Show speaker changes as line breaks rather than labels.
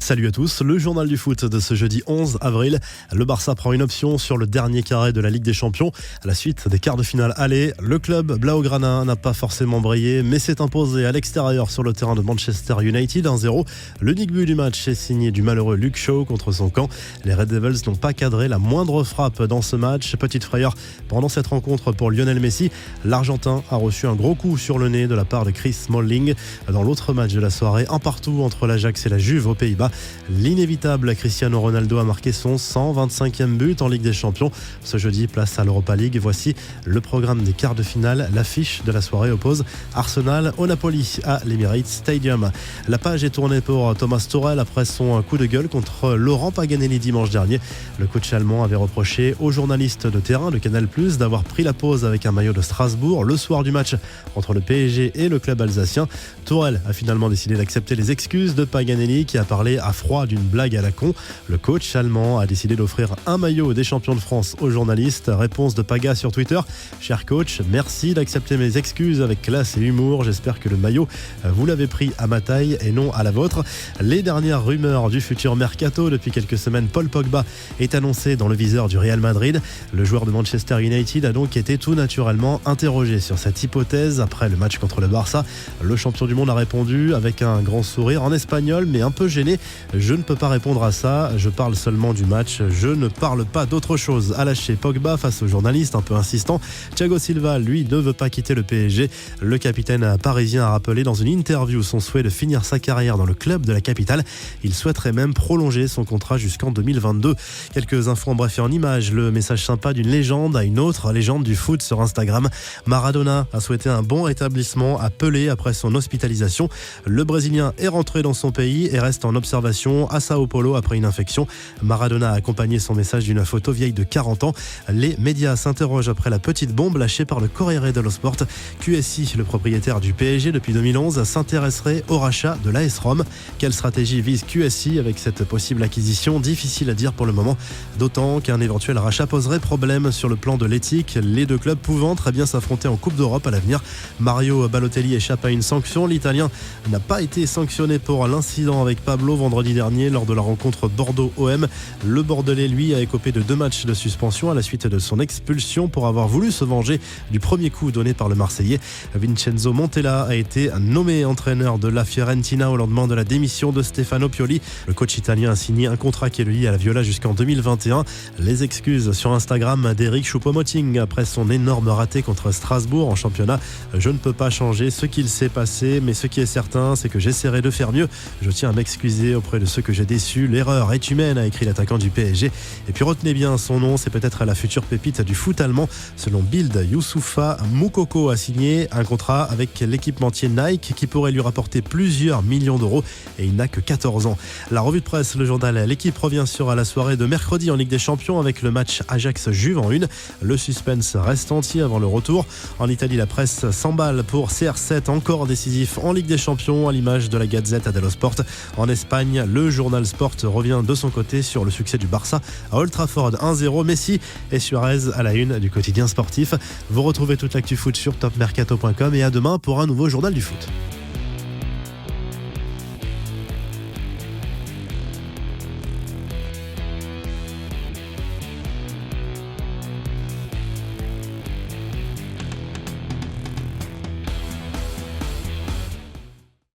Salut à tous, le journal du foot de ce jeudi 11 avril. Le Barça prend une option sur le dernier carré de la Ligue des Champions. À la suite des quarts de finale aller, le club Blaugrana n'a pas forcément brillé, mais s'est imposé à l'extérieur sur le terrain de Manchester United 1-0. L'unique but du match est signé du malheureux Luke Shaw contre son camp. Les Red Devils n'ont pas cadré la moindre frappe dans ce match. Petite frayeur pendant cette rencontre pour Lionel Messi. L'Argentin a reçu un gros coup sur le nez de la part de Chris Smalling. Dans l'autre match de la soirée, un partout entre l'Ajax et la Juve aux Pays-Bas. L'inévitable Cristiano Ronaldo a marqué son 125e but en Ligue des Champions. Ce jeudi, place à l'Europa League. Voici le programme des quarts de finale. L'affiche de la soirée oppose Arsenal au Napoli à l'Emirates Stadium. La page est tournée pour Thomas Tuchel après son coup de gueule contre Laurent Paganelli dimanche dernier. Le coach allemand avait reproché aux journalistes de terrain de Canal+ d'avoir pris la pause avec un maillot de Strasbourg le soir du match entre le PSG et le club alsacien. Tuchel a finalement décidé d'accepter les excuses de Paganelli qui a parlé à froid d'une blague à la con. Le coach allemand a décidé d'offrir un maillot des champions de France aux journalistes. Réponse de Paga sur Twitter: cher coach, merci d'accepter mes excuses avec classe et humour. J'espère que le maillot, vous l'avez pris à ma taille et non à la vôtre. Les dernières rumeurs du futur mercato depuis quelques semaines, Paul Pogba est annoncé dans le viseur du Real Madrid. Le joueur de Manchester United a donc été tout naturellement interrogé sur cette hypothèse après le match contre le Barça. Le champion du monde a répondu avec un grand sourire en espagnol mais un peu gêné: je ne peux pas répondre à ça, je parle seulement du match, je ne parle pas d'autre chose. A lâché Pogba face aux journalistes un peu insistant. Thiago Silva, lui, ne veut pas quitter le PSG. Le capitaine parisien a rappelé dans une interview son souhait de finir sa carrière dans le club de la capitale. Il souhaiterait même prolonger son contrat jusqu'en 2022. Quelques infos en bref et en images. Le message sympa d'une légende à une autre légende du foot sur Instagram. Maradona a souhaité un bon rétablissement à Pelé après son hospitalisation. Le Brésilien est rentré dans son pays et reste en observation à Sao Paulo après une infection. Maradona a accompagné son message d'une photo vieille de 40 ans. Les médias s'interrogent après la petite bombe lâchée par le Corriere dello Sport. QSI, le propriétaire du PSG depuis 2011, s'intéresserait au rachat de l'AS Rome. Quelle stratégie vise QSI avec cette possible acquisition? Difficile à dire pour le moment, d'autant qu'un éventuel rachat poserait problème sur le plan de l'éthique, les deux clubs pouvant très bien s'affronter en Coupe d'Europe à l'avenir. Mario Balotelli échappe à une sanction. L'Italien n'a pas été sanctionné pour l'incident avec Pablo vendredi dernier lors de la rencontre Bordeaux-OM. Le Bordelais, lui, a écopé de 2 matchs de suspension à la suite de son expulsion pour avoir voulu se venger du premier coup donné par le Marseillais. Vincenzo Montella a été nommé entraîneur de la Fiorentina au lendemain de la démission de Stefano Pioli. Le coach italien a signé un contrat qui le lie à la Viola jusqu'en 2021. Les excuses sur Instagram d'Eric Choupo-Moting après son énorme raté contre Strasbourg en championnat. Je ne peux pas changer ce qu'il s'est passé, mais ce qui est certain, c'est que j'essaierai de faire mieux. Je tiens à m'excuser auprès de ceux que j'ai déçus. L'erreur est humaine, a écrit l'attaquant du PSG. Et puis retenez bien son nom, c'est peut-être la future pépite du foot allemand. Selon Bild, Youssoufa Moukoko a signé un contrat avec l'équipementier Nike qui pourrait lui rapporter plusieurs millions d'euros, et il n'a que 14 ans. La revue de presse, le journal L'équipe revient sur la soirée de mercredi en Ligue des Champions avec le match Ajax-Juve en une. Le suspense reste entier avant le retour. En Italie, la presse s'emballe pour CR7 encore décisif en Ligue des Champions à l'image de la Gazzetta dello Sport. En Espagne, le journal Sport revient de son côté sur le succès du Barça à Old Trafford 1-0. Messi et Suarez à la une du quotidien sportif. Vous retrouvez toute l'actu foot sur topmercato.com et à demain pour un nouveau journal du foot.